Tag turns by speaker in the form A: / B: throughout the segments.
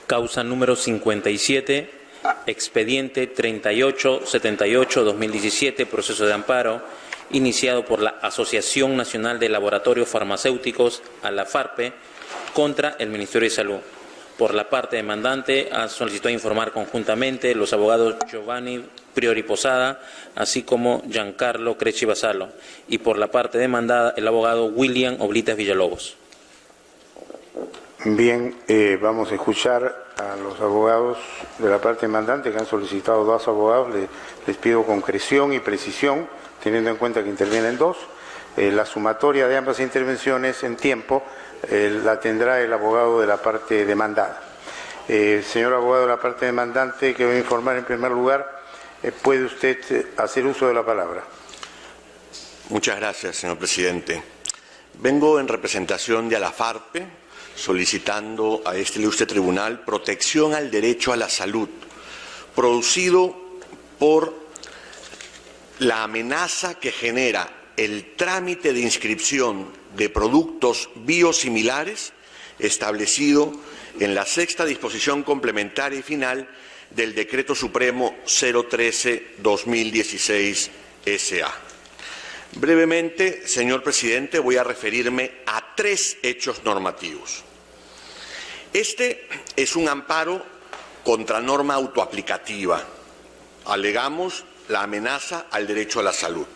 A: Causa número 57, expediente 3878-2017, proceso de amparo, iniciado por la Asociación Nacional de Laboratorios Farmacéuticos, ALAFARPE, contra el Ministerio de Salud. Por la parte demandante, ha solicitado informar conjuntamente los abogados Giovanni Priori Posada, así como Giancarlo Cresci Basalo, y por la parte demandada, el abogado William Oblitas Villalobos.
B: Bien, vamos a escuchar a los abogados de la parte demandante, que han solicitado dos abogados. Les pido concreción y precisión, teniendo en cuenta que intervienen dos. La sumatoria de ambas intervenciones en tiempo la tendrá el abogado de la parte demandada. Señor abogado de la parte demandante, que voy a informar en primer lugar, ¿puede usted hacer uso de la palabra?
C: Muchas gracias, señor presidente. Vengo en representación de ALAFARPE, solicitando a este ilustre tribunal protección al derecho a la salud, producido por la amenaza que genera el trámite de inscripción de productos biosimilares establecido en la sexta disposición complementaria y final del Decreto Supremo 013-2016 SA. Brevemente, señor presidente, voy a referirme a tres hechos normativos. Este es un amparo contra norma autoaplicativa. Alegamos la amenaza al derecho a la salud.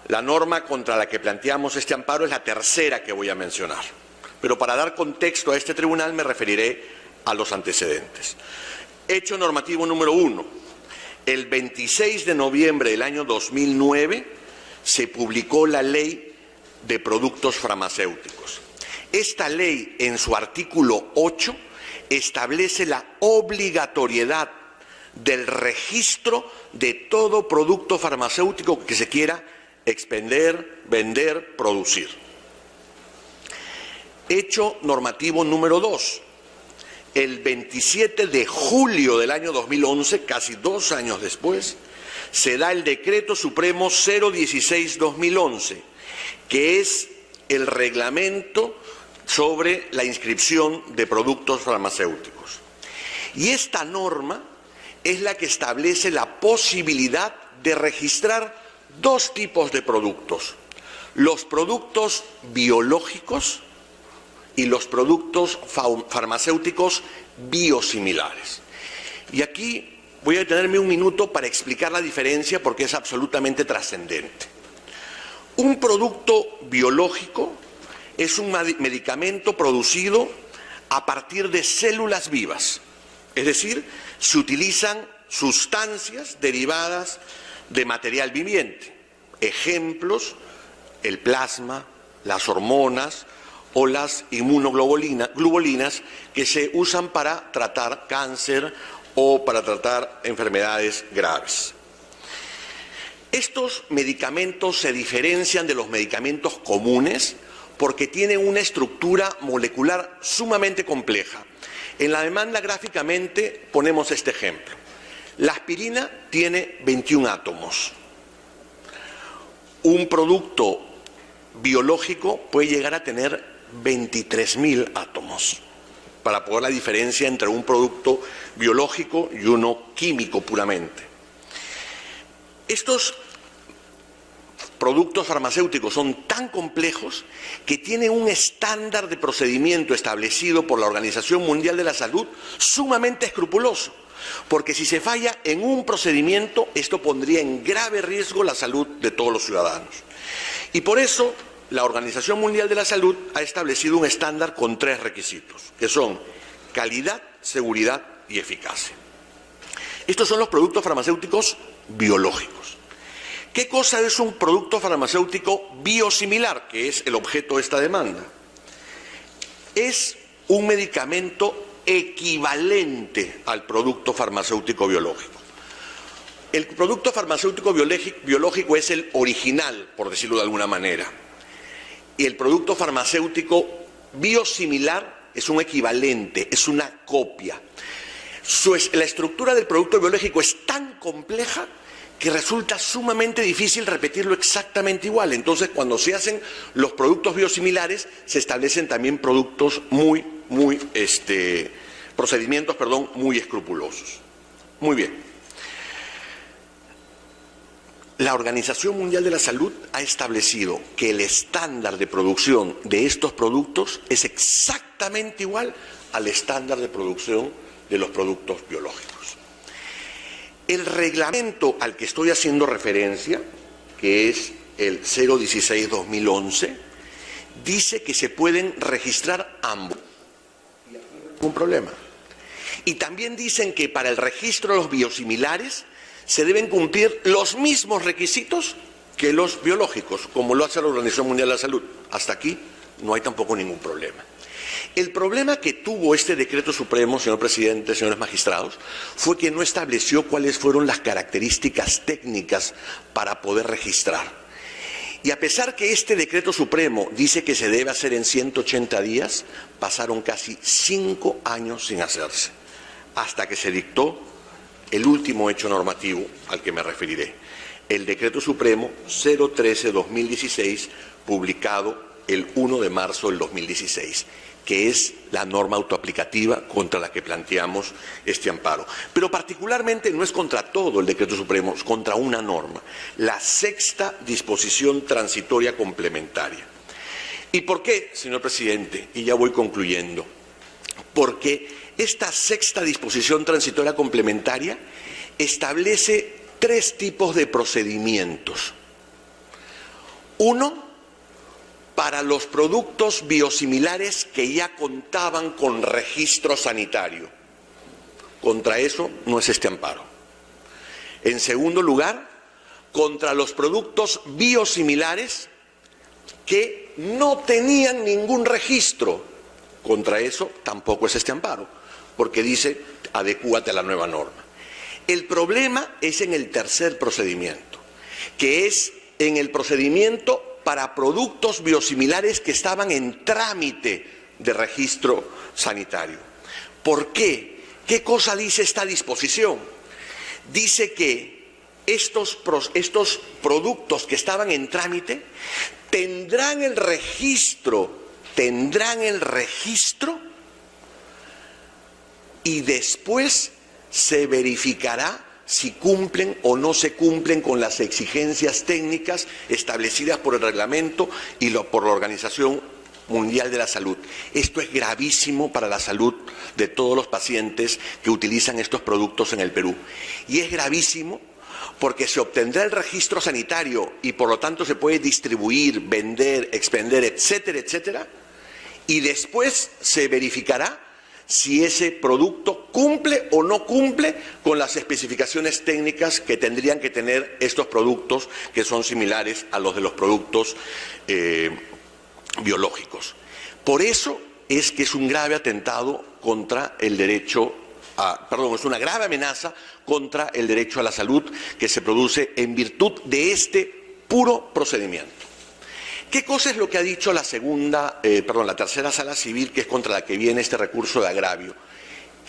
C: La norma contra la que planteamos este amparo es la tercera que voy a mencionar. Pero para dar contexto a este tribunal me referiré a los antecedentes. Hecho normativo número 1. El 26 de noviembre del año 2009 se publicó la Ley de Productos Farmacéuticos. Esta ley, en su artículo 8, establece la obligatoriedad del registro de todo producto farmacéutico que se quiera expender, vender, producir. Hecho normativo número 2. El 27 de julio del año 2011, casi 2 años después, se da el Decreto Supremo 016-2011, que es el reglamento sobre la inscripción de productos farmacéuticos. Y esta norma es la que establece la posibilidad de registrar dos tipos de productos: los productos biológicos y los productos farmacéuticos biosimilares. Y aquí voy a detenerme un minuto para explicar la diferencia, porque es absolutamente trascendente. Un producto biológico es un medicamento producido a partir de células vivas, es decir, se utilizan sustancias derivadas de material viviente. Ejemplos: el plasma, las hormonas o las inmunoglobulinas que se usan para tratar cáncer o para tratar enfermedades graves. Estos medicamentos se diferencian de los medicamentos comunes porque tienen una estructura molecular sumamente compleja. En la demanda gráficamente ponemos este ejemplo. La aspirina tiene 21 átomos. Un producto biológico puede llegar a tener 23.000 átomos, para poner la diferencia entre un producto biológico y uno químico puramente. Estos productos farmacéuticos son tan complejos que tienen un estándar de procedimiento establecido por la Organización Mundial de la Salud sumamente escrupuloso, porque si se falla en un procedimiento, esto pondría en grave riesgo la salud de todos los ciudadanos. Y por eso la Organización Mundial de la Salud ha establecido un estándar con 3 requisitos, que son calidad, seguridad y eficacia. Estos son los productos farmacéuticos biológicos. ¿Qué cosa es un producto farmacéutico biosimilar, que es el objeto de esta demanda? Es un medicamento equivalente al producto farmacéutico biológico. El producto farmacéutico biológico es el original, por decirlo de alguna manera, y el producto farmacéutico biosimilar es un equivalente, es una copia. La estructura del producto biológico es tan compleja que resulta sumamente difícil repetirlo exactamente igual. Entonces, cuando se hacen los productos biosimilares, se establecen también productos muy muy escrupulosos. Muy bien. La Organización Mundial de la Salud ha establecido que el estándar de producción de estos productos es exactamente igual al estándar de producción de los productos biológicos. El reglamento al que estoy haciendo referencia, que es el 016-2011, dice que se pueden registrar ambos. No hay ningún problema. Y también dicen que para el registro de los biosimilares se deben cumplir los mismos requisitos que los biológicos, como lo hace la Organización Mundial de la Salud. Hasta aquí no hay tampoco ningún problema. El problema que tuvo este decreto supremo, señor presidente, señores magistrados, fue que no estableció cuáles fueron las características técnicas para poder registrar. Y a pesar que este decreto supremo dice que se debe hacer en 180 días, pasaron casi 5 años sin hacerse, hasta que se dictó el último hecho normativo al que me referiré, el Decreto Supremo 013-2016, publicado el 1 de marzo del 2016, que es la norma autoaplicativa contra la que planteamos este amparo. Pero particularmente no es contra todo el Decreto Supremo, es contra una norma, la 6ª disposición transitoria complementaria. ¿Y por qué, señor presidente? Y ya voy concluyendo. Porque esta 6ª disposición transitoria complementaria establece 3 tipos de procedimientos. Uno, para los productos biosimilares que ya contaban con registro sanitario. Contra eso no es este amparo. En segundo lugar, contra los productos biosimilares que no tenían ningún registro. Contra eso tampoco es este amparo, porque dice, adecúate a la nueva norma. El problema es en el tercer procedimiento, que es en el procedimiento para productos biosimilares que estaban en trámite de registro sanitario. ¿Por qué? ¿Qué cosa dice esta disposición? Dice que estos productos que estaban en trámite tendrán el registro y después se verificará si cumplen o no se cumplen con las exigencias técnicas establecidas por el reglamento y por la Organización Mundial de la Salud. Esto es gravísimo para la salud de todos los pacientes que utilizan estos productos en el Perú. Y es gravísimo porque se obtendrá el registro sanitario y por lo tanto se puede distribuir, vender, expender, etcétera, etcétera. Y después se verificará si ese producto cumple o no cumple con las especificaciones técnicas que tendrían que tener estos productos que son similares a los de los productos biológicos. Por eso es que es un grave atentado contra el derecho es una grave amenaza contra el derecho a la salud que se produce en virtud de este puro procedimiento. ¿Qué cosa es lo que ha dicho la tercera sala civil, que es contra la que viene este recurso de agravio?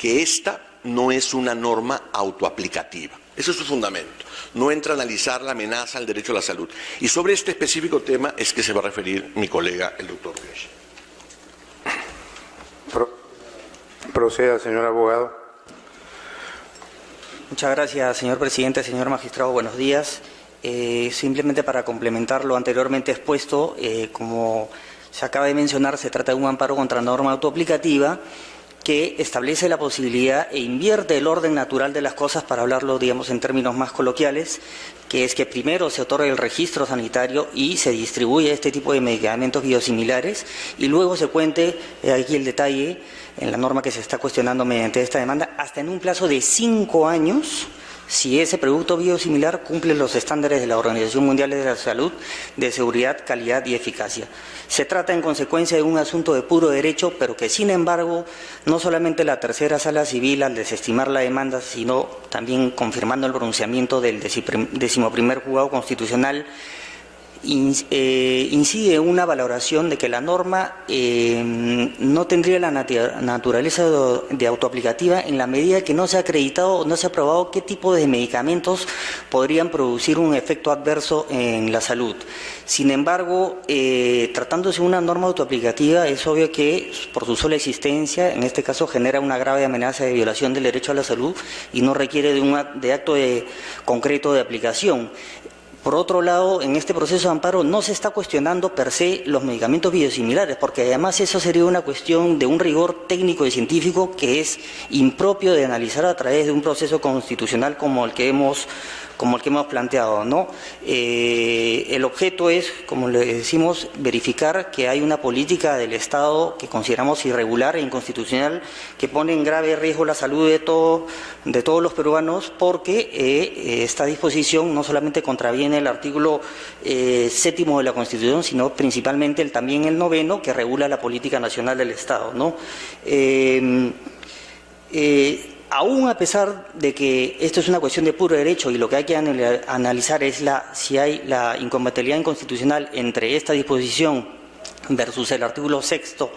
C: Que esta no es una norma autoaplicativa. Ese es su fundamento. No entra a analizar la amenaza al derecho a la salud. Y sobre este específico tema es que se va a referir mi colega, el doctor Ruiz.
B: Proceda, señor abogado.
D: Muchas gracias, señor presidente, señor magistrado, buenos días. Simplemente para complementar lo anteriormente expuesto, como se acaba de mencionar, se trata de un amparo contra norma autoaplicativa que establece la posibilidad e invierte el orden natural de las cosas, para hablarlo, digamos, en términos más coloquiales, que es que primero se otorga el registro sanitario y se distribuye este tipo de medicamentos biosimilares y luego se cuente, aquí el detalle, en la norma que se está cuestionando mediante esta demanda, hasta en un plazo de 5 años, si ese producto biosimilar cumple los estándares de la Organización Mundial de la Salud de seguridad, calidad y eficacia. Se trata en consecuencia de un asunto de puro derecho, pero que sin embargo, no solamente la tercera sala civil al desestimar la demanda, sino también confirmando el pronunciamiento del 11º juzgado constitucional, incide en una valoración de que la norma no tendría la naturaleza de autoaplicativa en la medida que no se ha acreditado o no se ha probado qué tipo de medicamentos podrían producir un efecto adverso en la salud. Sin embargo, tratándose de una norma autoaplicativa, es obvio que por su sola existencia, en este caso, genera una grave amenaza de violación del derecho a la salud y no requiere de acto concreto de aplicación. Por otro lado, en este proceso de amparo no se está cuestionando per se los medicamentos biosimilares, porque además eso sería una cuestión de un rigor técnico y científico que es impropio de analizar a través de un proceso constitucional como el que hemos planteado, ¿no? El objeto es, como le decimos, verificar que hay una política del Estado que consideramos irregular e inconstitucional, que pone en grave riesgo la salud de todos los peruanos, porque esta disposición no solamente contraviene el artículo 7º de la Constitución, sino principalmente también el 9º, que regula la política nacional del Estado, ¿no? Aún a pesar de que esto es una cuestión de puro derecho y lo que hay que analizar es si hay la incompatibilidad inconstitucional entre esta disposición versus el artículo 7º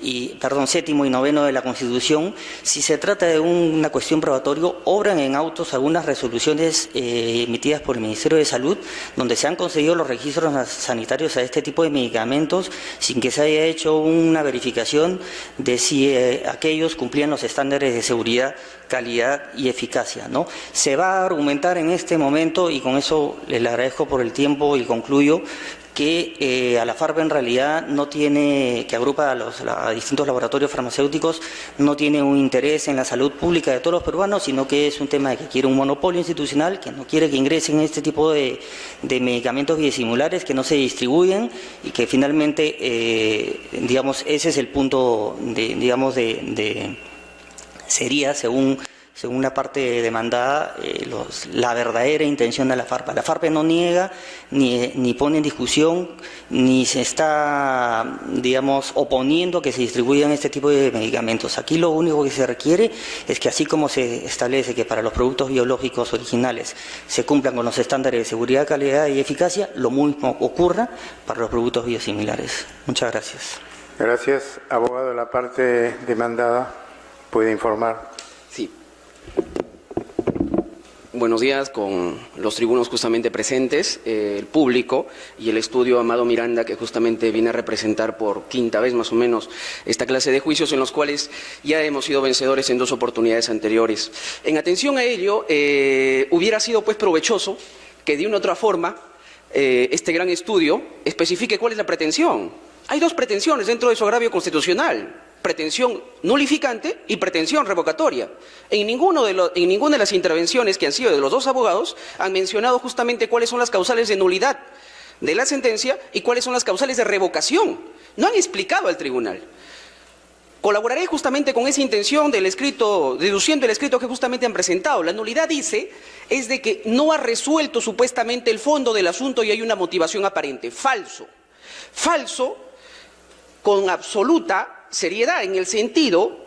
D: y 9º de la Constitución, si se trata de una cuestión probatoria, obran en autos algunas resoluciones emitidas por el Ministerio de Salud, donde se han concedido los registros sanitarios a este tipo de medicamentos sin que se haya hecho una verificación de si aquellos cumplían los estándares de seguridad, calidad y eficacia, ¿no? Se va a argumentar en este momento, y con eso les agradezco por el tiempo y concluyo, que a la FARP en realidad no tiene, que agrupa a distintos laboratorios farmacéuticos, no tiene un interés en la salud pública de todos los peruanos, sino que es un tema de que quiere un monopolio institucional, que no quiere que ingresen este tipo de medicamentos biosimilares que no se distribuyen y que finalmente, digamos, ese es el punto sería, según la parte demandada, la verdadera intención de la FARP. La FARP no niega, ni pone en discusión, ni se está, digamos, oponiendo que se distribuyan este tipo de medicamentos. Aquí lo único que se requiere es que, así como se establece que para los productos biológicos originales se cumplan con los estándares de seguridad, calidad y eficacia, lo mismo ocurra para los productos biosimilares. Muchas gracias.
B: Gracias. Abogado de la parte demandada, puede informar.
E: Sí. Buenos días con los tribunos justamente presentes, el público y el estudio Amado Miranda, que justamente viene a representar por quinta vez más o menos esta clase de juicios en los cuales ya hemos sido vencedores en 2 oportunidades anteriores. En atención a ello, hubiera sido pues provechoso que de una u otra forma este gran estudio especifique cuál es la pretensión. Hay 2 pretensiones dentro de su agravio constitucional: pretensión nulificante y pretensión revocatoria. En ninguna de las intervenciones que han sido de los 2 abogados han mencionado justamente cuáles son las causales de nulidad de la sentencia y cuáles son las causales de revocación. No han explicado al tribunal. Colaboraré justamente con esa intención del escrito, deduciendo el escrito que justamente han presentado. La nulidad es de que no ha resuelto supuestamente el fondo del asunto y hay una motivación aparente. Falso. Falso con absoluta seriedad, en el sentido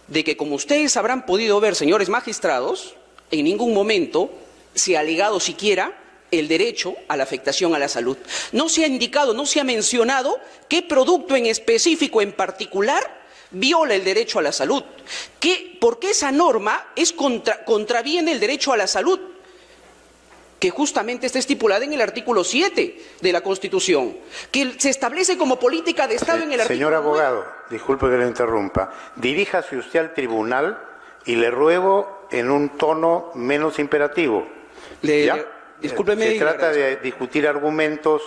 E: de que, como ustedes habrán podido ver, señores magistrados, en ningún momento se ha alegado siquiera el derecho a la afectación a la salud. No se ha indicado, no se ha mencionado qué producto en específico, en particular, viola el derecho a la salud. ¿Por qué esa norma contraviene el derecho a la salud? Que justamente está estipulada en el artículo 7 de la Constitución, que se establece como política de Estado en el artículo
B: Señor abogado,
E: 9.
B: Disculpe que le interrumpa. Diríjase usted al tribunal y le ruego en un tono menos imperativo. ¿Ya?
E: Discúlpeme.
B: Se trata de discutir argumentos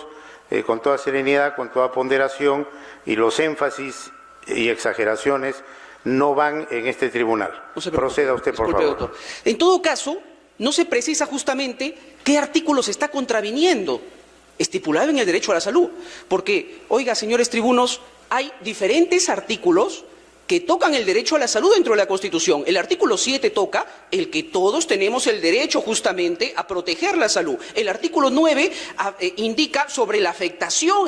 B: con toda serenidad, con toda ponderación, y los énfasis y exageraciones no van en este tribunal.
E: No se preocupe.
B: Proceda usted, por
E: Disculpe,
B: favor.
E: doctor. En todo caso, no se precisa justamente qué artículo se está contraviniendo, estipulado en el derecho a la salud. Porque, oiga, señores tribunos, hay diferentes artículos que tocan el derecho a la salud dentro de la Constitución. El artículo 7 toca el que todos tenemos el derecho justamente a proteger la salud. El artículo 9 indica sobre la afectación,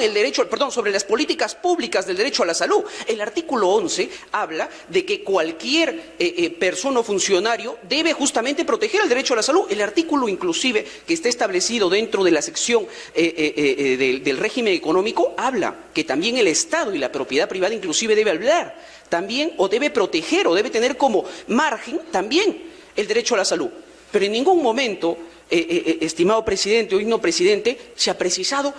E: sobre las políticas públicas del derecho a la salud. El artículo 11 habla de que cualquier persona o funcionario debe justamente proteger el derecho a la salud. El artículo inclusive que está establecido dentro de la sección del régimen económico habla que también el Estado y la propiedad privada inclusive debe hablar también, o debe proteger, o debe tener como margen también el derecho a la salud. Pero en ningún momento, estimado presidente o digno presidente, se ha precisado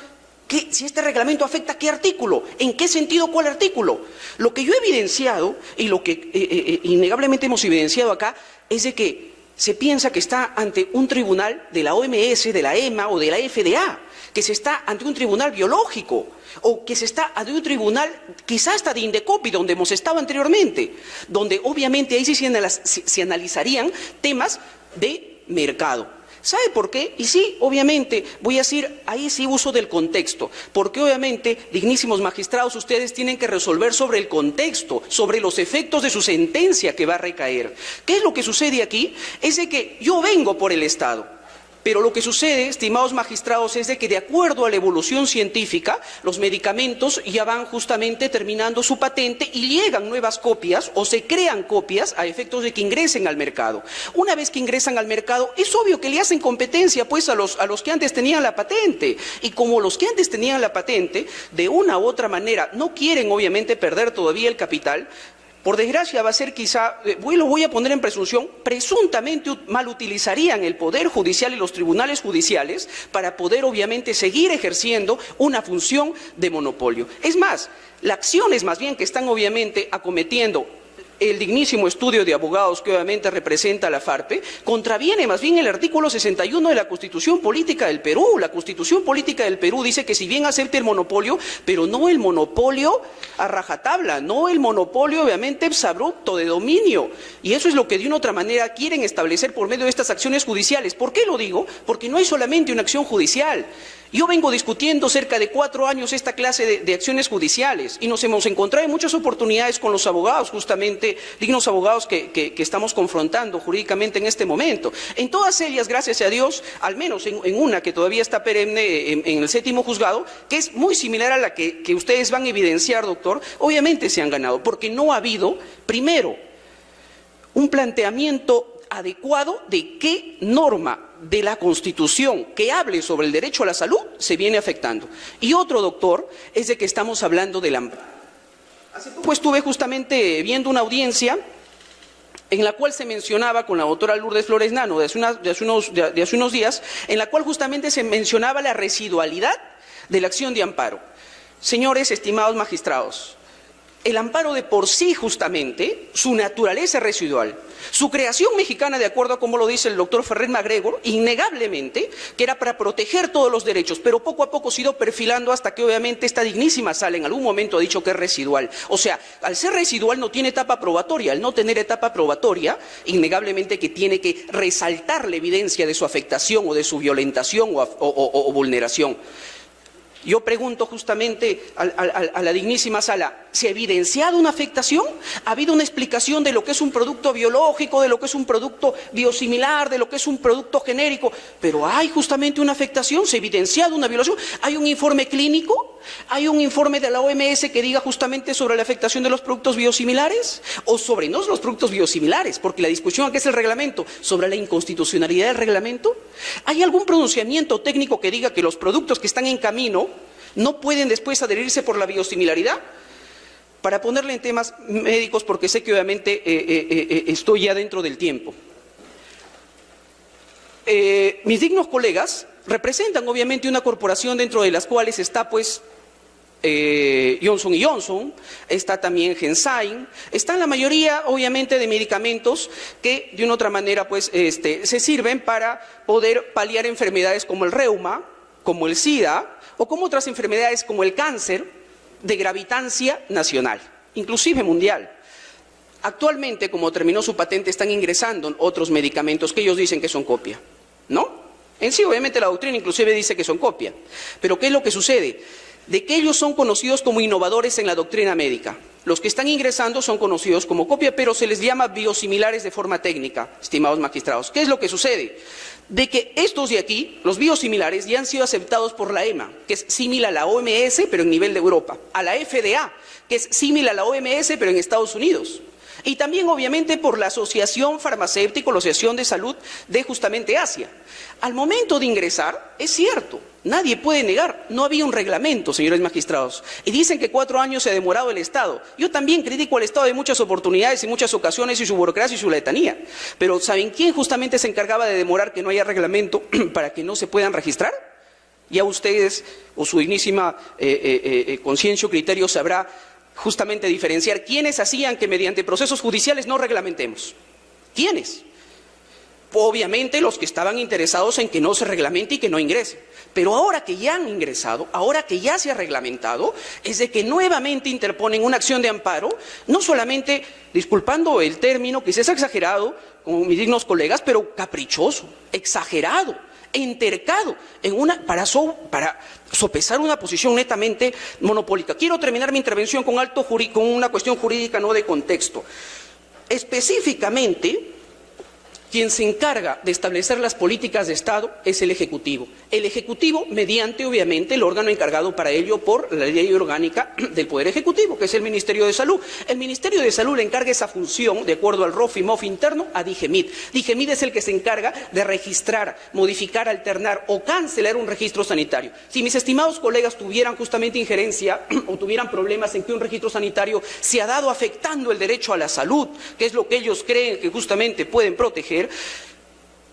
E: si este reglamento afecta a qué artículo, en qué sentido, cuál artículo. Lo que yo he evidenciado, y lo que innegablemente hemos evidenciado acá, es de que se piensa que está ante un tribunal de la OMS, de la EMA o de la FDA, que se está ante un tribunal biológico, o que se está ante un tribunal quizás hasta de Indecopi, donde hemos estado anteriormente, donde obviamente ahí sí se analizarían temas de mercado. ¿Sabe por qué? Y sí, obviamente, voy a decir, ahí sí uso del contexto, porque obviamente, dignísimos magistrados, ustedes tienen que resolver sobre el contexto, sobre los efectos de su sentencia que va a recaer. ¿Qué es lo que sucede aquí? Es de que yo vengo por el Estado. Pero lo que sucede, estimados magistrados, es de que de acuerdo a la evolución científica, los medicamentos ya van justamente terminando su patente y llegan nuevas copias o se crean copias a efectos de que ingresen al mercado. Una vez que ingresan al mercado, es obvio que le hacen competencia pues a los que antes tenían la patente. Y como los que antes tenían la patente, de una u otra manera, no quieren obviamente perder todavía el capital, por desgracia va a ser quizá, lo voy a poner en presunción, presuntamente mal utilizarían el Poder Judicial y los tribunales judiciales para poder obviamente seguir ejerciendo una función de monopolio. Es más, las acciones más bien que están obviamente acometiendo el dignísimo estudio de abogados que obviamente representa a la FARPE, contraviene más bien el artículo 61 de la Constitución Política del Perú. La Constitución Política del Perú dice que si bien acepta el monopolio, pero no el monopolio a rajatabla, no el monopolio obviamente exabrupto de dominio. Y eso es lo que de una u otra manera quieren establecer por medio de estas acciones judiciales. ¿Por qué lo digo? Porque no hay solamente una acción judicial. Yo vengo discutiendo cerca de 4 años esta clase de acciones judiciales y nos hemos encontrado en muchas oportunidades con los abogados, justamente dignos abogados que estamos confrontando jurídicamente en este momento. En todas ellas, gracias a Dios, al menos en una que todavía está perenne en el 7º juzgado, que es muy similar a la que ustedes van a evidenciar, doctor, obviamente se han ganado, porque no ha habido, primero, un planteamiento adecuado de qué norma de la Constitución que hable sobre el derecho a la salud se viene afectando. Y otro, doctor, es de que estamos hablando del amparo. Hace poco estuve justamente viendo una audiencia en la cual se mencionaba con la doctora Lourdes Flores Nano de hace unos días, en la cual justamente se mencionaba la residualidad de la acción de amparo. Señores, estimados magistrados, el amparo de por sí justamente, su naturaleza residual, su creación mexicana, de acuerdo a como lo dice el doctor Ferrer MacGregor, innegablemente, que era para proteger todos los derechos, pero poco a poco se ha ido perfilando hasta que obviamente esta dignísima sala en algún momento ha dicho que es residual. O sea, al ser residual no tiene etapa probatoria, al no tener etapa probatoria, innegablemente que tiene que resaltar la evidencia de su afectación o de su violentación o vulneración. Yo pregunto justamente a la dignísima sala, ¿se ha evidenciado una afectación? ¿Ha habido una explicación de lo que es un producto biológico, de lo que es un producto biosimilar, de lo que es un producto genérico? Pero hay justamente una afectación, ¿se ha evidenciado una violación? ¿Hay un informe clínico? ¿Hay un informe de la OMS que diga justamente sobre la afectación de los productos biosimilares? O sobre no los productos biosimilares, porque la discusión aquí es el reglamento, sobre la inconstitucionalidad del reglamento. ¿Hay algún pronunciamiento técnico que diga que los productos que están en camino no pueden después adherirse por la biosimilaridad? Para ponerle en temas médicos, porque sé que obviamente estoy ya dentro del tiempo. Mis dignos colegas representan obviamente una corporación dentro de las cuales está pues Johnson & Johnson, está también Genzyme, están la mayoría obviamente de medicamentos que de una u otra manera pues se sirven para poder paliar enfermedades como el reuma, como el SIDA o como otras enfermedades como el cáncer de gravitancia nacional, inclusive mundial. Actualmente, como terminó su patente, están ingresando otros medicamentos que ellos dicen que son copia, ¿no? En sí, obviamente la doctrina inclusive dice que son copia. Pero ¿qué es lo que sucede? de que ellos son conocidos como innovadores en la doctrina médica. Los que están ingresando son conocidos como copia, pero se les llama biosimilares de forma técnica, estimados magistrados. ¿Qué es lo que sucede? De que estos de aquí, los biosimilares, ya han sido aceptados por la EMA, que es similar a la OMS, pero en nivel de Europa, a la FDA, que es similar a la OMS, pero en Estados Unidos. Y también, obviamente, por la Asociación Farmacéutica, la Asociación de Salud de justamente Asia. Al momento de ingresar, es cierto, nadie puede negar, no había un reglamento, señores magistrados. Y dicen que 4 años se ha demorado el Estado. Yo también critico al Estado de muchas oportunidades y muchas ocasiones y su burocracia y su letanía. Pero ¿saben quién justamente se encargaba de demorar que no haya reglamento para que no se puedan registrar? Ya ustedes, o su dignísima conciencia o criterio, sabrá justamente diferenciar quiénes hacían que mediante procesos judiciales no reglamentemos. ¿Quiénes? Obviamente los que estaban interesados en que no se reglamente y que no ingrese. Pero ahora que ya han ingresado, ahora que ya se ha reglamentado, es de que nuevamente interponen una acción de amparo, no solamente, disculpando el término, quizás exagerado, como mis dignos colegas, pero caprichoso, exagerado, entercado, para sopesar una posición netamente monopólica. Quiero terminar mi intervención con una cuestión jurídica, no de contexto. Específicamente, quien se encarga de establecer las políticas de Estado es el Ejecutivo. El Ejecutivo, mediante, obviamente, el órgano encargado para ello por la ley orgánica del Poder Ejecutivo, que es el Ministerio de Salud. El Ministerio de Salud le encarga esa función, de acuerdo al ROF y MOF interno, a DIGEMIT. DIGEMIT es el que se encarga de registrar, modificar, alternar o cancelar un registro sanitario. Si mis estimados colegas tuvieran justamente injerencia o tuvieran problemas en que un registro sanitario se ha dado afectando el derecho a la salud, que es lo que ellos creen que justamente pueden proteger,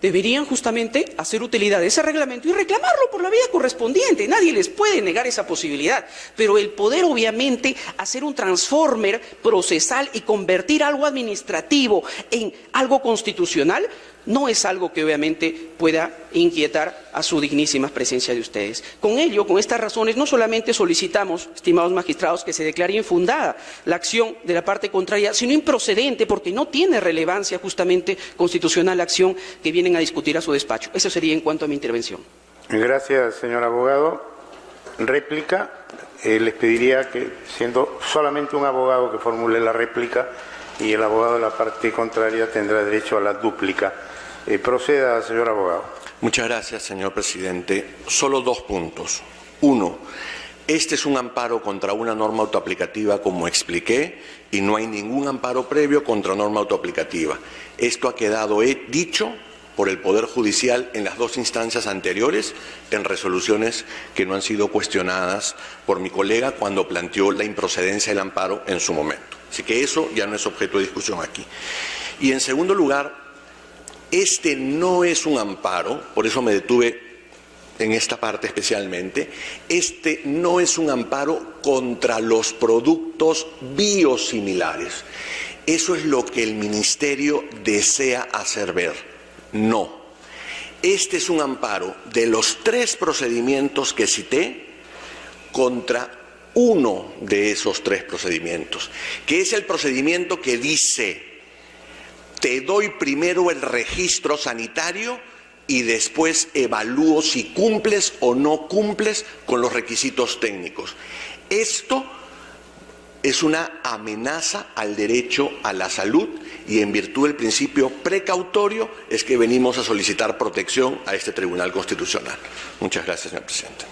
E: deberían justamente hacer utilidad de ese reglamento y reclamarlo por la vía correspondiente. Nadie les puede negar esa posibilidad, pero el poder, obviamente, hacer un transformer procesal y convertir algo administrativo en algo constitucional no es algo que obviamente pueda inquietar a su dignísima presencia de ustedes. Con ello, con estas razones, no solamente solicitamos, estimados magistrados, que se declare infundada la acción de la parte contraria, sino improcedente, porque no tiene relevancia justamente constitucional la acción que vienen a discutir a su despacho. Eso sería en cuanto a mi intervención.
B: Gracias, señor abogado. Réplica. Les pediría que, siendo solamente un abogado que formule la réplica, y el abogado de la parte contraria tendrá derecho a la dúplica. Proceda, señor abogado.
C: Muchas gracias, señor presidente. Solo 2 puntos. 1. Este es un amparo contra una norma autoaplicativa, como expliqué, y no hay ningún amparo previo contra norma autoaplicativa. Esto ha quedado dicho por el Poder Judicial en las 2 instancias anteriores, en resoluciones que no han sido cuestionadas por mi colega cuando planteó la improcedencia del amparo en su momento. Así que eso ya no es objeto de discusión aquí. Y en segundo lugar, este no es un amparo, por eso me detuve en esta parte especialmente, este no es un amparo contra los productos biosimilares. Eso es lo que el Ministerio desea hacer ver. No. Este es un amparo de los 3 procedimientos que cité contra uno de esos 3 procedimientos, que es el procedimiento que dice: te doy primero el registro sanitario y después evalúo si cumples o no cumples con los requisitos técnicos. Esto es una amenaza al derecho a la salud y en virtud del principio precautorio es que venimos a solicitar protección a este Tribunal Constitucional. Muchas gracias, señor presidente.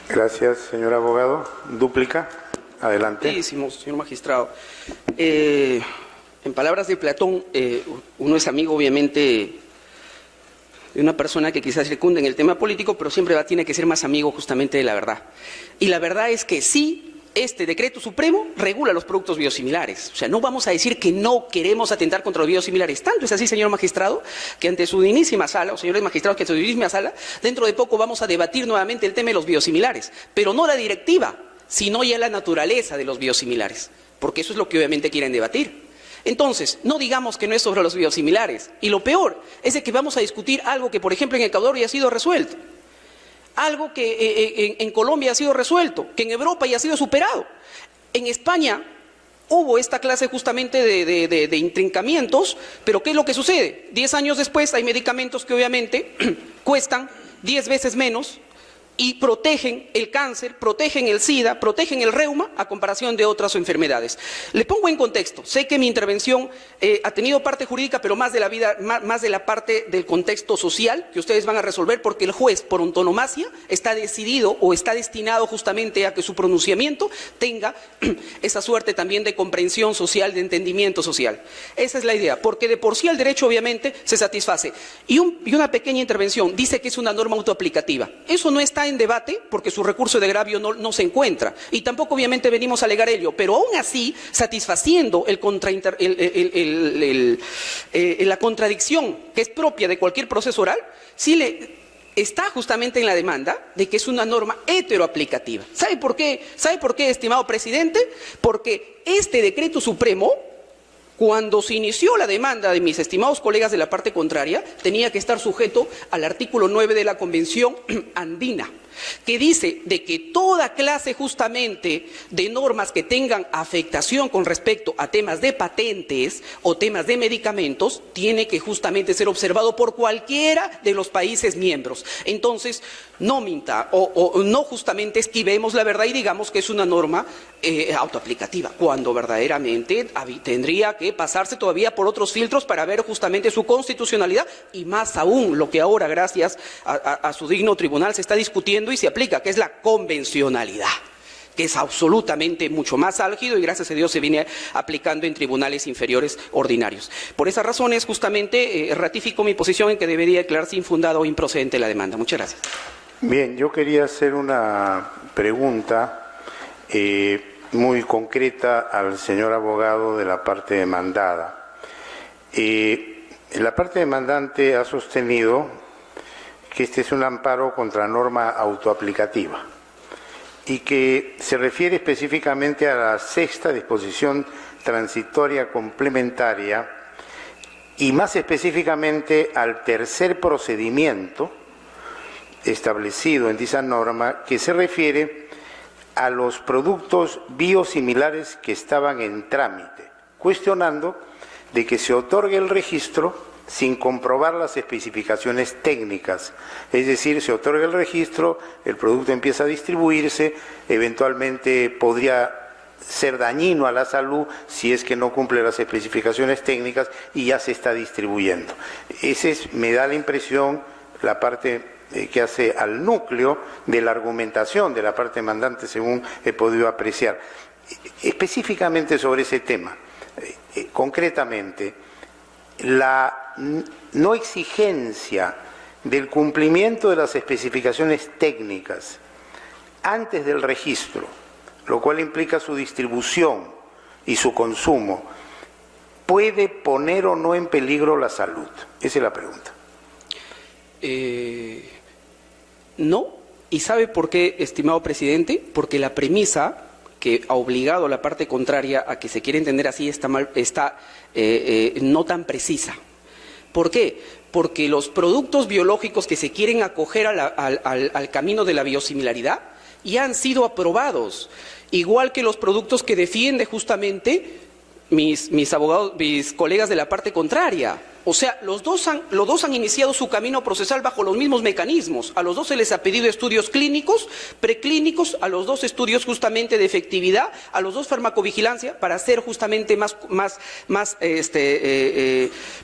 B: Gracias, señor abogado. Dúplica. Adelante.
E: Sí, señor magistrado. En palabras de Platón, uno es amigo, obviamente, de una persona que quizás circunde en el tema político, pero siempre tiene que ser más amigo justamente de la verdad. Y la verdad es que sí, este decreto supremo regula los productos biosimilares. O sea, no vamos a decir que no queremos atentar contra los biosimilares. Tanto es así, señor magistrado, que ante su dignísima sala, o señores magistrados, que ante su dignísima sala, dentro de poco vamos a debatir nuevamente el tema de los biosimilares. Pero no la directiva, sino ya la naturaleza de los biosimilares. Porque eso es lo que obviamente quieren debatir. Entonces, no digamos que no es sobre los biosimilares. Y lo peor es de que vamos a discutir algo que, por ejemplo, en Ecuador ya ha sido resuelto. Algo que en Colombia ha sido resuelto, que en Europa ya ha sido superado. En España hubo esta clase justamente de intrincamientos, pero ¿qué es lo que sucede? 10 años después hay medicamentos que obviamente cuestan 10 veces menos y protegen el cáncer, protegen el SIDA, protegen el reuma a comparación de otras enfermedades. Le pongo en contexto, sé que mi intervención ha tenido parte jurídica, pero más de la parte del contexto social que ustedes van a resolver, porque el juez por antonomasia está decidido o está destinado justamente a que su pronunciamiento tenga esa suerte también de comprensión social, de entendimiento social. Esa es la idea, porque de por sí el derecho obviamente se satisface. Y una pequeña intervención dice que es una norma autoaplicativa. Eso no está en debate porque su recurso de agravio no se encuentra y tampoco obviamente venimos a alegar ello, pero aún así satisfaciendo la contradicción que es propia de cualquier proceso oral, sí está justamente en la demanda de que es una norma heteroaplicativa. ¿Sabe por qué? ¿Sabe por qué, estimado presidente? Porque este decreto supremo, cuando se inició la demanda de mis estimados colegas de la parte contraria, tenía que estar sujeto al artículo 9 de la Convención Andina, que dice de que toda clase justamente de normas que tengan afectación con respecto a temas de patentes o temas de medicamentos tiene que justamente ser observado por cualquiera de los países miembros. Entonces, no minta o no justamente esquivemos la verdad y digamos que es una norma autoaplicativa, cuando verdaderamente tendría que pasarse todavía por otros filtros para ver justamente su constitucionalidad y más aún lo que ahora, gracias a su digno tribunal, se está discutiendo y se aplica, que es la convencionalidad, que es absolutamente mucho más álgido y gracias a Dios se viene aplicando en tribunales inferiores ordinarios. Por esas razones, justamente, ratifico mi posición en que debería declararse infundada o improcedente la demanda. Muchas gracias.
B: Bien, yo quería hacer una pregunta muy concreta al señor abogado de la parte demandada. La parte demandante ha sostenido que este es un amparo contra norma autoaplicativa y que se refiere específicamente a la sexta disposición transitoria complementaria y más específicamente al tercer procedimiento establecido en dicha norma que se refiere a los productos biosimilares que estaban en trámite, cuestionando de que se otorgue el registro sin comprobar las especificaciones técnicas. Es decir, se otorga el registro, el producto empieza a distribuirse, eventualmente podría ser dañino a la salud si es que no cumple las especificaciones técnicas y ya se está distribuyendo. Me da la impresión, la parte que hace al núcleo de la argumentación de la parte demandante, según he podido apreciar. Específicamente sobre ese tema, concretamente, la no exigencia del cumplimiento de las especificaciones técnicas antes del registro, lo cual implica su distribución y su consumo, ¿puede poner o no en peligro la salud? Esa es la pregunta.
E: No, ¿y sabe por qué, estimado presidente? Porque la premisa que ha obligado a la parte contraria a que se quiera entender así está no tan precisa. ¿Por qué? Porque los productos biológicos que se quieren acoger al camino de la biosimilaridad ya han sido aprobados, igual que los productos que defiende justamente mis abogados, mis colegas de la parte contraria. O sea, los dos han iniciado su camino procesal bajo los mismos mecanismos. A los dos se les ha pedido estudios clínicos, preclínicos, a los dos estudios justamente de efectividad, a los dos farmacovigilancia, para ser justamente más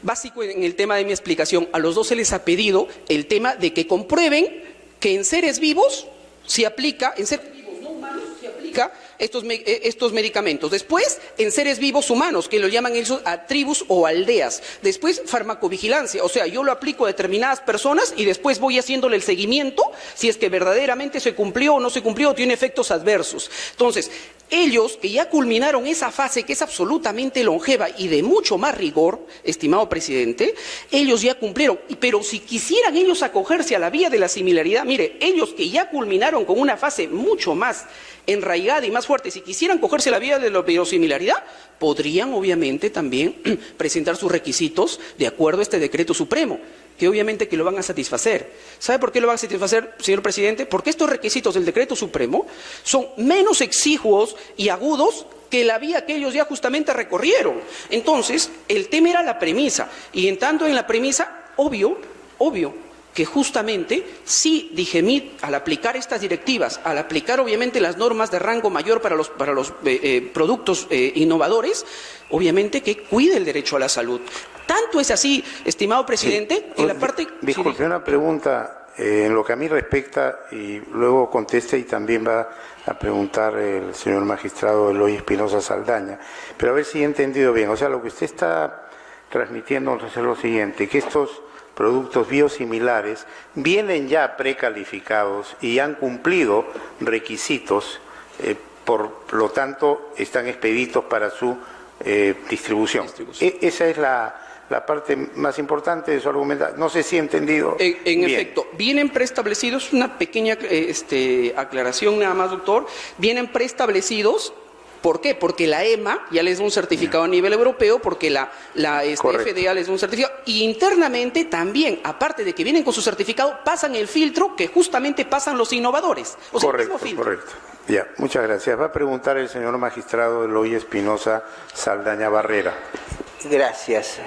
E: básico en el tema de mi explicación. A los dos se les ha pedido el tema de que comprueben que en seres vivos se aplica, en seres vivos no humanos se aplica estos medicamentos. Después, en seres vivos humanos, que lo llaman ellos a tribus o aldeas. Después, farmacovigilancia, o sea, yo lo aplico a determinadas personas y después voy haciéndole el seguimiento si es que verdaderamente se cumplió o no se cumplió o tiene efectos adversos. Entonces, ellos que ya culminaron esa fase que es absolutamente longeva y de mucho más rigor, estimado presidente, ellos ya cumplieron. Pero si quisieran ellos acogerse a la vía de la similaridad, mire, ellos que ya culminaron con una fase mucho más enraigada y más fuerte, si quisieran cogerse a la vía de la biosimilaridad, podrían obviamente también presentar sus requisitos de acuerdo a este decreto supremo, que obviamente que lo van a satisfacer. ¿Sabe por qué lo van a satisfacer, señor presidente? Porque estos requisitos del decreto supremo son menos exiguos y agudos que la vía que ellos ya justamente recorrieron. Entonces, el tema era la premisa, y en tanto en la premisa, obvio, que justamente si Digemid, al aplicar estas directivas, al aplicar obviamente las normas de rango mayor para los productos innovadores, obviamente que cuide el derecho a la salud. Tanto es así, estimado presidente, que la parte...
B: Disculpe, una pregunta en lo que a mí respecta, y luego conteste y también va a preguntar el señor magistrado Eloy Espinosa Saldaña, pero a ver si he entendido bien. O sea, lo que usted está transmitiendo es lo siguiente, que estos productos biosimilares vienen ya precalificados y han cumplido requisitos, por lo tanto están expeditos para su distribución. Esa es la parte más importante de su argumentación. No sé si he entendido
E: En
B: bien.
E: efecto, vienen preestablecidos, una pequeña aclaración nada más, doctor, vienen preestablecidos. ¿Por qué? Porque la EMA ya les da un certificado a nivel europeo, porque la FDA les da un certificado, y internamente también, aparte de que vienen con su certificado, pasan el filtro que justamente pasan los innovadores. O sea,
B: Correcto,
E: el mismo filtro.
B: correcto. Ya, muchas gracias. Va a preguntar el señor magistrado Eloy Espinosa Saldaña Barrera.
F: Gracias.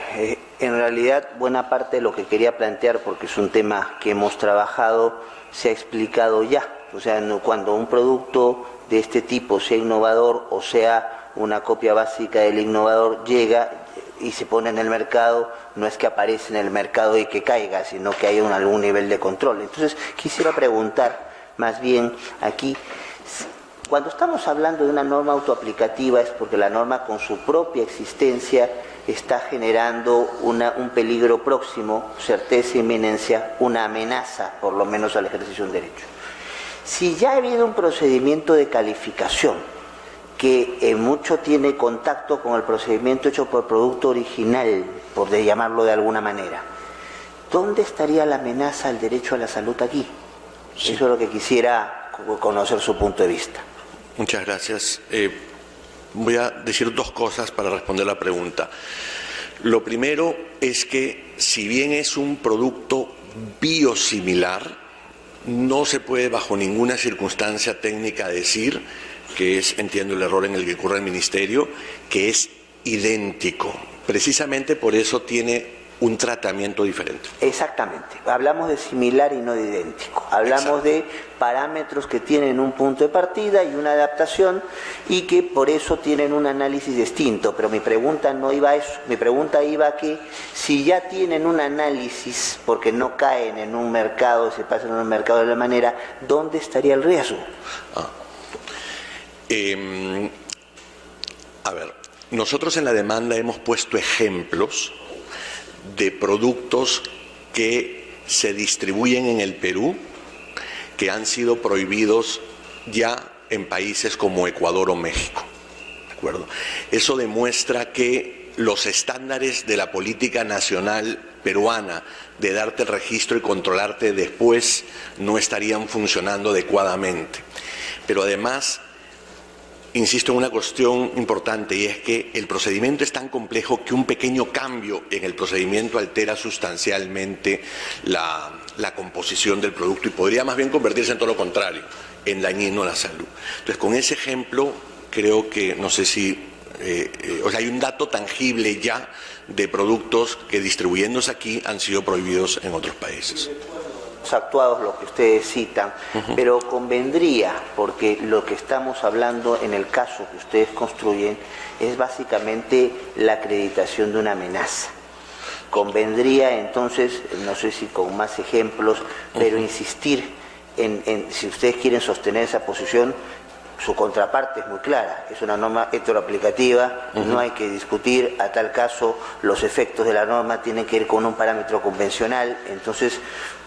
F: En realidad, buena parte de lo que quería plantear, porque es un tema que hemos trabajado, se ha explicado ya. O sea, cuando un producto de este tipo, sea innovador o sea una copia básica del innovador, llega y se pone en el mercado, no es que aparece en el mercado y que caiga, sino que hay algún nivel de control. Entonces, quisiera preguntar, más bien aquí, cuando estamos hablando de una norma autoaplicativa es porque la norma con su propia existencia está generando un peligro próximo, certeza, inminencia, una amenaza, por lo menos al ejercicio de un derecho. Si ya ha habido un procedimiento de calificación que mucho tiene contacto con el procedimiento hecho por el producto original, por llamarlo de alguna manera, ¿dónde estaría la amenaza al derecho a la salud aquí? Sí. Eso es lo que quisiera conocer su punto de vista.
C: Muchas gracias. Voy a decir dos cosas para responder la pregunta. Lo primero es que si bien es un producto biosimilar, no se puede bajo ninguna circunstancia técnica decir, que es, entiendo el error en el que incurre el Ministerio, que es idéntico. Precisamente por eso tiene un tratamiento diferente.
F: Exactamente. Hablamos de similar y no de idéntico. Hablamos de parámetros que tienen un punto de partida y una adaptación y que por eso tienen un análisis distinto. Pero mi pregunta no iba a eso. Mi pregunta iba a que si ya tienen un análisis, porque no caen en un mercado, se pasan en un mercado de la manera, ¿dónde estaría el riesgo?
C: A ver, nosotros en la demanda hemos puesto ejemplos de productos que se distribuyen en el Perú, que han sido prohibidos ya en países como Ecuador o México. ¿De acuerdo? Eso demuestra que los estándares de la política nacional peruana de darte el registro y controlarte después no estarían funcionando adecuadamente. Pero además, insisto en una cuestión importante, y es que el procedimiento es tan complejo que un pequeño cambio en el procedimiento altera sustancialmente la composición del producto y podría más bien convertirse en todo lo contrario, en dañino a la salud. Entonces, con ese ejemplo, creo que, no sé si, o sea, hay un dato tangible ya de productos que distribuyéndose aquí han sido prohibidos en otros países.
F: Actuados, lo que ustedes citan, pero convendría, porque lo que estamos hablando en el caso que ustedes construyen es básicamente la acreditación de una amenaza. Convendría entonces, no sé si con más ejemplos, pero insistir en si ustedes quieren sostener esa posición, su contraparte es muy clara, es una norma heteroaplicativa, no hay que discutir, a tal caso los efectos de la norma tienen que ir con un parámetro convencional, entonces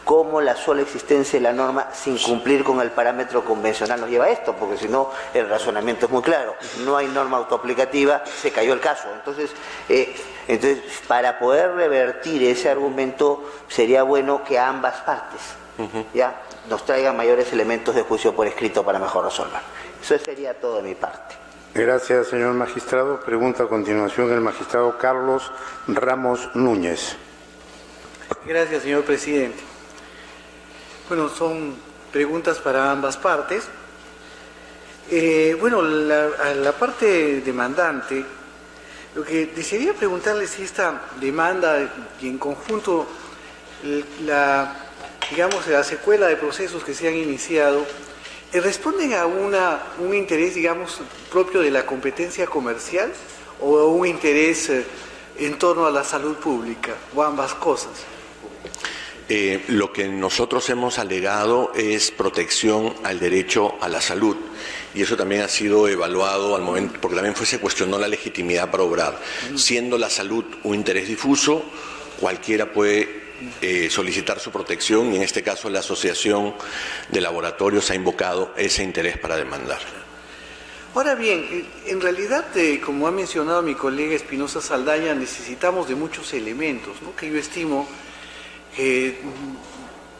F: ¿cómo la sola existencia de la norma sin cumplir con el parámetro convencional nos lleva a esto? Porque si no, el razonamiento es muy claro, no hay norma autoaplicativa, se cayó el caso. Entonces, para poder revertir ese argumento sería bueno que a ambas partes ya nos traigan mayores elementos de juicio por escrito para mejor resolver. Eso sería todo de mi parte.
B: Gracias, señor magistrado. Pregunta a continuación el magistrado Carlos Ramos Núñez.
G: Gracias, señor presidente. Bueno, son preguntas para ambas partes. Bueno, a la parte demandante, lo que desearía preguntarle si esta demanda y en conjunto digamos, la secuela de procesos que se han iniciado, responden a un interés, digamos, propio de la competencia comercial o a un interés en torno a la salud pública, o ambas cosas?
C: Lo que nosotros hemos alegado es protección al derecho a la salud, y eso también ha sido evaluado al momento, porque también se cuestionó la legitimidad para obrar. Siendo la salud un interés difuso, cualquiera puede solicitar su protección, y en este caso la Asociación de Laboratorios ha invocado ese interés para demandar.
G: Ahora bien, en realidad, como ha mencionado mi colega Espinosa Saldaña, necesitamos de muchos elementos, ¿no?, que yo estimo que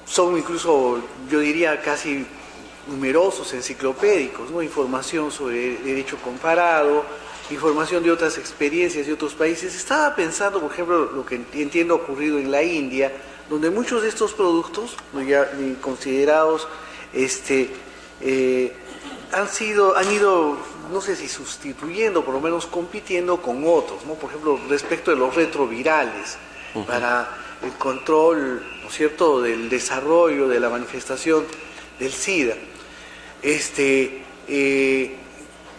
G: son incluso, yo diría, casi numerosos, enciclopédicos, ¿no? Información sobre derecho comparado, información de otras experiencias de otros países. Estaba pensando, por ejemplo, lo que entiendo ha ocurrido en la India, donde muchos de estos productos, ¿no?, ya considerados, han ido, no sé si sustituyendo, por lo menos compitiendo con otros, ¿no? Por ejemplo, respecto de los retrovirales, para el control, ¿no es cierto?, del desarrollo, de la manifestación del SIDA.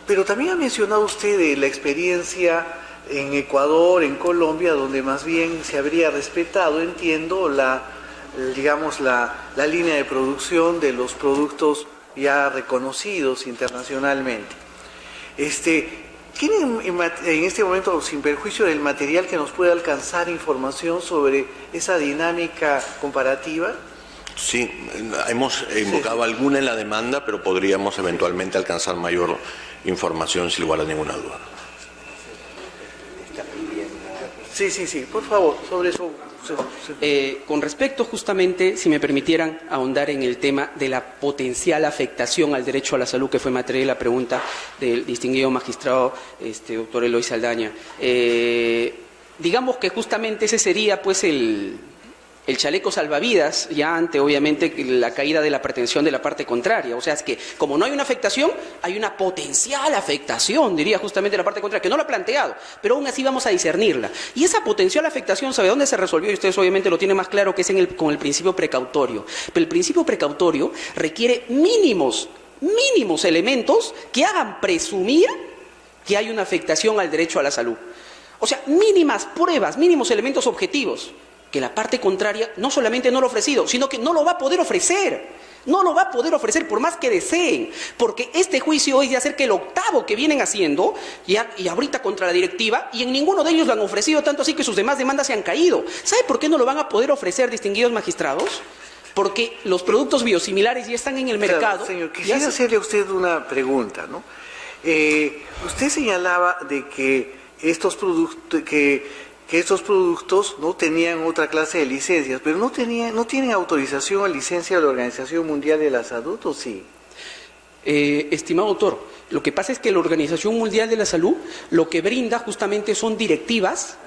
G: Pero también ha mencionado usted la experiencia en Ecuador, en Colombia, donde más bien se habría respetado, entiendo, la línea de producción de los productos ya reconocidos internacionalmente. ¿Tienen en este momento, sin perjuicio del material, que nos pueda alcanzar información sobre esa dinámica comparativa?
C: Sí, hemos invocado alguna en la demanda, pero podríamos eventualmente alcanzar mayor información sin lugar a ninguna duda.
G: Sí, por favor, sobre eso.
E: Con respecto justamente, si me permitieran ahondar en el tema de la potencial afectación al derecho a la salud, que fue materia de la pregunta del distinguido magistrado doctor Eloy Saldaña. Digamos que justamente ese sería pues el chaleco salvavidas, ya ante obviamente la caída de la pretensión de la parte contraria. O sea, es que como no hay una afectación, hay una potencial afectación, diría justamente la parte contraria, que no lo ha planteado, pero aún así vamos a discernirla. Y esa potencial afectación, ¿sabe dónde se resolvió? Y ustedes obviamente lo tienen más claro, que es con el principio precautorio. Pero el principio precautorio requiere mínimos elementos que hagan presumir que hay una afectación al derecho a la salud. O sea, mínimas pruebas, mínimos elementos objetivos, que la parte contraria no solamente no lo ha ofrecido, sino que no lo va a poder ofrecer. No lo va a poder ofrecer por más que deseen, porque este juicio es de hacer que el octavo que vienen haciendo, y ahorita contra la directiva, y en ninguno de ellos lo han ofrecido, tanto así que sus demás demandas se han caído. ¿Sabe por qué no lo van a poder ofrecer, distinguidos magistrados? Porque los productos biosimilares ya están en el mercado.
G: Señor, quisiera hacerle a usted una pregunta, ¿no? Usted señalaba de que estos productos no tenían otra clase de licencias, pero no tienen autorización o licencia de la Organización Mundial de la Salud, ¿o sí?
E: Estimado autor, lo que pasa es que la Organización Mundial de la Salud lo que brinda justamente son directivas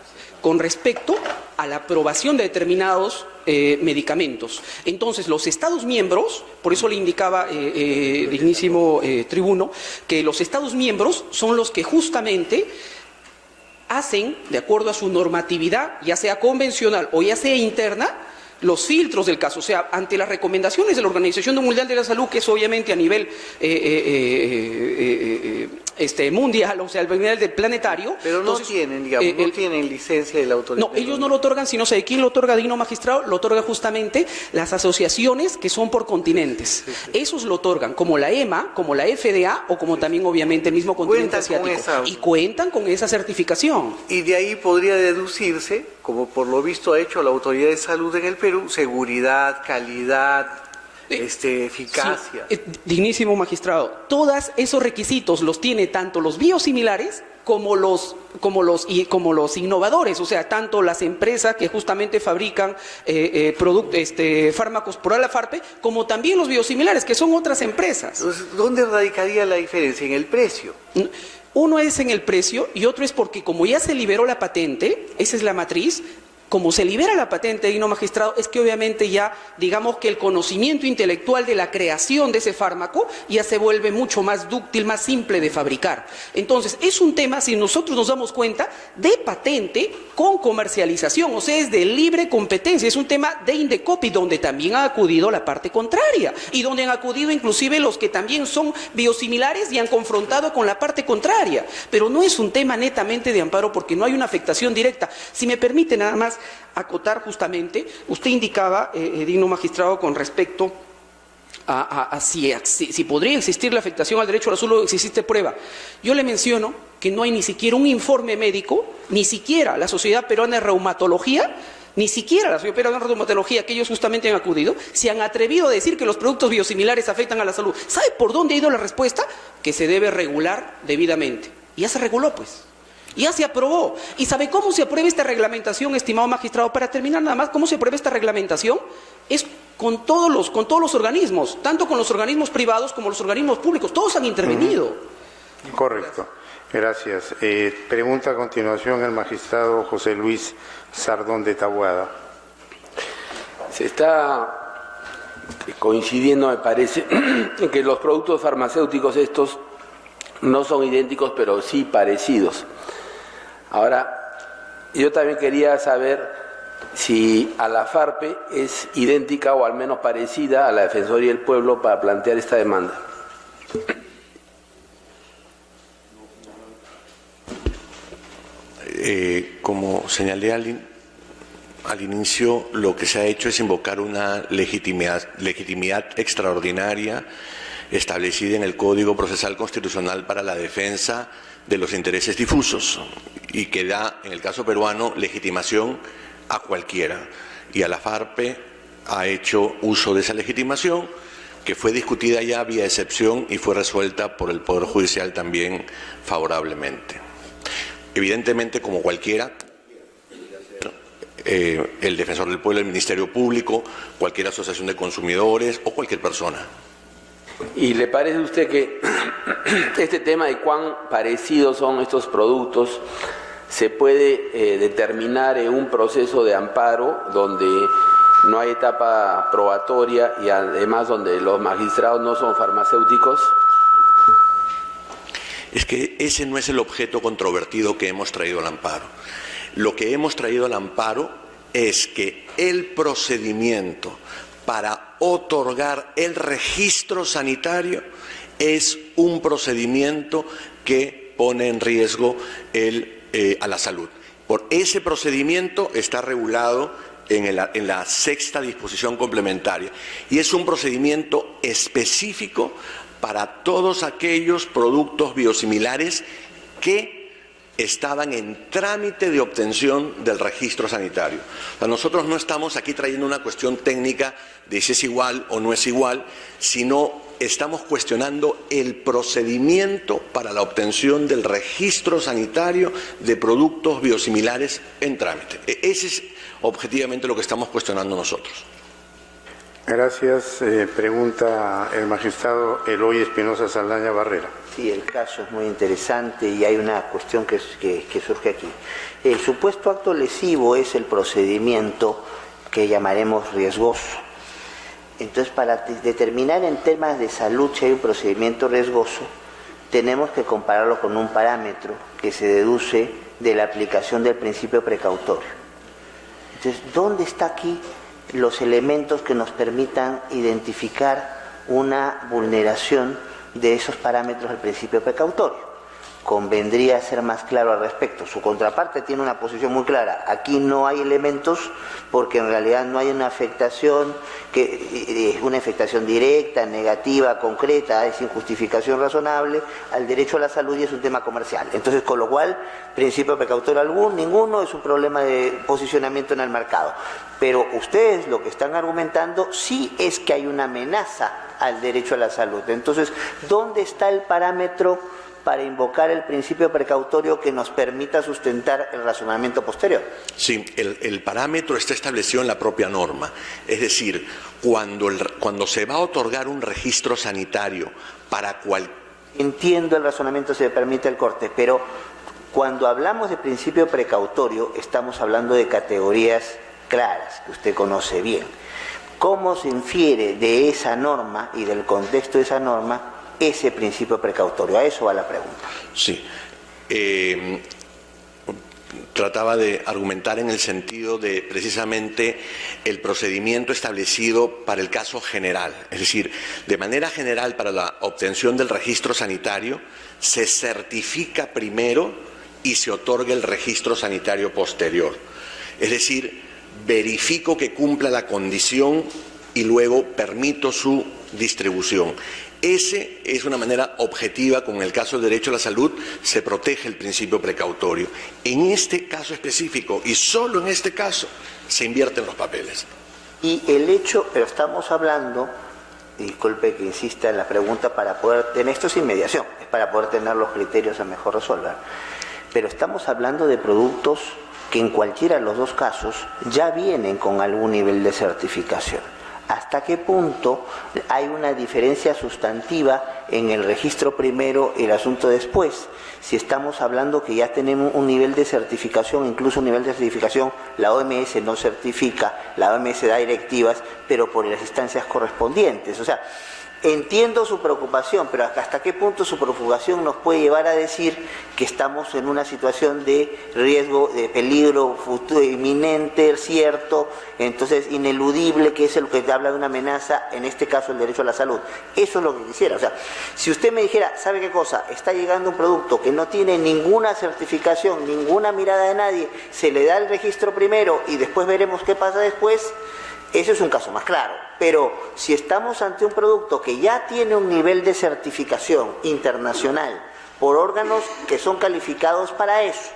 E: con respecto a la aprobación de determinados medicamentos. Entonces, los Estados miembros, por eso le indicaba, dignísimo tribuno, que los Estados miembros son los que justamente hacen, de acuerdo a su normatividad, ya sea convencional o ya sea interna, los filtros del caso. O sea, ante las recomendaciones de la Organización Mundial de la Salud, que es obviamente a nivel mundial, o sea, a nivel planetario.
G: Pero no
E: entonces,
G: tienen, digamos, no tienen licencia de la autoridad.
E: No, ellos no lo otorgan, sino ¿sabe quién lo otorga, digno magistrado? Lo otorga justamente las asociaciones que son por continentes. Sí. Esos lo otorgan, como la EMA, como la FDA, o como también obviamente el mismo continente asiático. Y cuentan con esa certificación.
G: Y de ahí podría deducirse, como por lo visto ha hecho la Autoridad de Salud en el Perú, seguridad, calidad, eficacia.
E: Sí, dignísimo magistrado, todos esos requisitos los tiene tanto los biosimilares como los innovadores, o sea, tanto las empresas que justamente fabrican fármacos por la FARPE, como también los biosimilares, que son otras empresas.
G: Entonces, ¿dónde radicaría la diferencia? ¿En el precio?
E: Uno es en el precio y otro es porque como ya se liberó la patente, esa es la matriz, como se libera la patente, digno magistrado, es que obviamente ya, digamos que el conocimiento intelectual de la creación de ese fármaco ya se vuelve mucho más dúctil, más simple de fabricar. Entonces, es un tema, si nosotros nos damos cuenta, de patente con comercialización, o sea, es de libre competencia, es un tema de Indecopi, donde también ha acudido la parte contraria, y donde han acudido inclusive los que también son biosimilares y han confrontado con la parte contraria, pero no es un tema netamente de amparo porque no hay una afectación directa. Si me permite nada más acotar justamente, usted indicaba, digno magistrado, con respecto a si podría existir la afectación al derecho a la salud, si existe prueba. Yo le menciono que no hay ni siquiera un informe médico, ni siquiera la Sociedad Peruana de Reumatología, ni siquiera la Sociedad Peruana de Reumatología, que ellos justamente han acudido, se han atrevido a decir que los productos biosimilares afectan a la salud. ¿Sabe por dónde ha ido la respuesta? Que se debe regular debidamente. Y ya se reguló, pues. Ya se aprobó. ¿Y sabe cómo se aprueba esta reglamentación, estimado magistrado? Para terminar nada más, ¿cómo se aprueba esta reglamentación? Es con todos los organismos, tanto con los organismos privados como los organismos públicos. Todos han intervenido.
B: Correcto. Gracias. Pregunta a continuación el magistrado José Luis Sardón de Taboada.
H: Se está coincidiendo, me parece, en que los productos farmacéuticos estos no son idénticos, pero sí parecidos. Ahora, yo también quería saber si a la FARPE es idéntica o al menos parecida a la Defensoría del Pueblo para plantear esta demanda.
C: Como señalé al inicio, lo que se ha hecho es invocar una legitimidad extraordinaria establecida en el Código Procesal Constitucional para la defensa de los intereses difusos y que da, en el caso peruano, legitimación a cualquiera. Y a la FARPE ha hecho uso de esa legitimación, que fue discutida ya vía excepción y fue resuelta por el Poder Judicial también favorablemente. Evidentemente, como cualquiera, el Defensor del Pueblo, el Ministerio Público, cualquier asociación de consumidores o cualquier persona.
H: ¿Y le parece a usted que este tema de cuán parecidos son estos productos se puede determinar en un proceso de amparo donde no hay etapa probatoria y además donde los magistrados no son farmacéuticos?
C: Es que ese no es el objeto controvertido que hemos traído al amparo. Lo que hemos traído al amparo es que el procedimiento para otorgar el registro sanitario es un procedimiento que pone en riesgo a la salud. Por ese procedimiento está regulado en la sexta disposición complementaria y es un procedimiento específico para todos aquellos productos biosimilares que estaban en trámite de obtención del registro sanitario. O sea, nosotros no estamos aquí trayendo una cuestión técnica de si es igual o no es igual, sino estamos cuestionando el procedimiento para la obtención del registro sanitario de productos biosimilares en trámite. Ese es objetivamente lo que estamos cuestionando nosotros.
B: Gracias. Pregunta el magistrado Eloy Espinosa Saldaña Barrera.
F: Sí, el caso es muy interesante y hay una cuestión que surge aquí. El supuesto acto lesivo es el procedimiento que llamaremos riesgoso. Entonces, para determinar en temas de salud si hay un procedimiento riesgoso, tenemos que compararlo con un parámetro que se deduce de la aplicación del principio precautorio. Entonces, ¿dónde está aquí los elementos que nos permitan identificar una vulneración de esos parámetros del principio precautorio? Convendría ser más claro al respecto. Su contraparte tiene una posición muy clara. Aquí no hay elementos porque en realidad no hay una afectación directa, negativa, concreta, es sin justificación razonable al derecho a la salud y es un tema comercial. Entonces, con lo cual, principio precautorio ninguno, es un problema de posicionamiento en el mercado. Pero ustedes lo que están argumentando sí es que hay una amenaza al derecho a la salud. Entonces, ¿dónde está el parámetro para invocar el principio precautorio que nos permita sustentar el razonamiento posterior?
C: Sí, el parámetro está establecido en la propia norma. Es decir, cuando se va a otorgar un registro sanitario para cualquier...
F: Entiendo el razonamiento, se me permite el corte, pero Cuando hablamos de principio precautorio, estamos hablando de categorías claras, que usted conoce bien. ¿Cómo se infiere de esa norma y del contexto de esa norma ese principio precautorio? A eso va la pregunta.
C: Sí. Trataba de argumentar en el sentido de precisamente el procedimiento establecido para el caso general. Es decir, de manera general, para la obtención del registro sanitario, se certifica primero y se otorga el registro sanitario posterior. Es decir, verifico que cumpla la condición y luego permito su distribución. Ese es una manera objetiva, como en el caso del derecho a la salud, se protege el principio precautorio. En este caso específico, y solo en este caso, se invierten los papeles.
F: Y el hecho, pero estamos hablando, disculpe que insista en la pregunta, para poder tener, esto es inmediación, es para poder tener los criterios a mejor resolver, pero estamos hablando de productos que en cualquiera de los dos casos ya vienen con algún nivel de certificación. ¿Hasta qué punto hay una diferencia sustantiva en el registro primero y el asunto después? Si estamos hablando que ya tenemos un nivel de certificación, incluso un nivel de certificación, la OMS no certifica, la OMS da directivas, pero por las instancias correspondientes. O sea, entiendo su preocupación, pero ¿hasta qué punto su preocupación nos puede llevar a decir que estamos en una situación de riesgo, de peligro futuro, inminente, cierto, entonces ineludible, que es el que habla de una amenaza, en este caso el derecho a la salud? Eso es lo que quisiera. O sea, si usted me dijera, ¿sabe qué cosa? Está llegando un producto que no tiene ninguna certificación, ninguna mirada de nadie, se le da el registro primero y después veremos qué pasa después. Ese es un caso más claro, pero si estamos ante un producto que ya tiene un nivel de certificación internacional por órganos que son calificados para eso,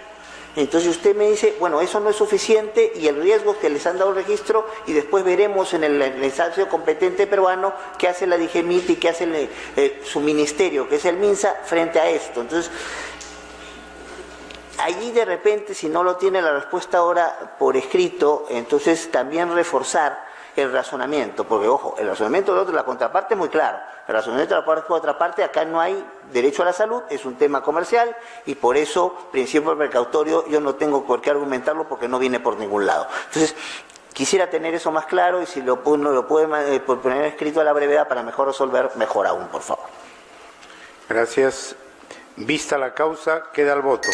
F: entonces usted me dice, bueno, eso no es suficiente y el riesgo que les han dado el registro y después veremos en el instancia competente peruano qué hace la DIGEMIT y qué hace su ministerio, que es el MINSA, frente a esto. Entonces, allí de repente, si no lo tiene la respuesta ahora por escrito, entonces también reforzar el razonamiento, porque ojo, el razonamiento del otro, la contraparte es muy claro, el razonamiento de la otra parte, acá no hay derecho a la salud, es un tema comercial y por eso, principio precautorio, yo no tengo por qué argumentarlo porque no viene por ningún lado. Entonces, quisiera tener eso más claro y si lo puede poner escrito a la brevedad para mejor resolver, mejor aún, por favor.
B: Gracias. Vista la causa, queda el voto.